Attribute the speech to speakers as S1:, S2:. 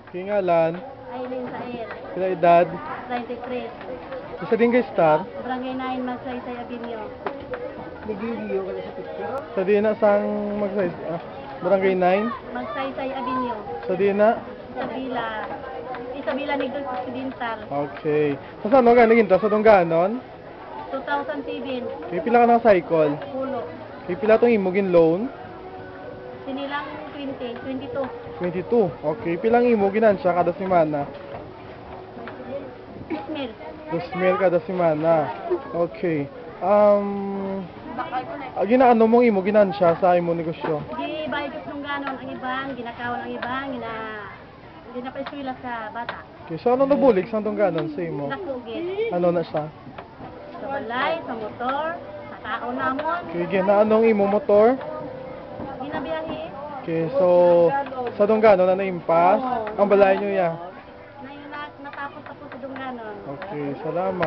S1: Kingalan,
S2: Aileen Sael,
S1: sila edad,
S2: 23.
S1: isa din kay Star,
S2: Barangay 9, Magsaysay Avenue.
S1: sa di na sang magsay, barangay 9,
S2: Magsaysay Avenue.
S1: sa di na,
S2: Isabela Negros Occidental.
S1: okay. Sa saan ka naging sa Dongganon?
S2: 2007.
S1: Kay pila ka ng cycle?
S2: Pulo.
S1: Kay pila tong imogin loan?
S2: Sinilang 22.
S1: 22. Okay, pilang imo ginan siya kada semana?
S2: Ismail.
S1: 2,000 kada semana. Okay. Ginaano mong imo ginan siya sa imo negosyo?
S2: Di bayot nung ganon ang ibang, ginakawan ang ibang, ginapaiswila sa bata.
S1: Okay, so ano nabulig sa Dongganon sa imo?
S2: Nakugit.
S1: Ano na siya?
S2: Sa balay, sa motor, sa tao namon.
S1: Okay, ginaanong imo motor?
S2: Ginabiyahe.
S1: Okay, so sa Dongganon na naimpas, ang balay nyo ya.
S2: Natapos ako sa dung ganon.
S1: Okay, salamat.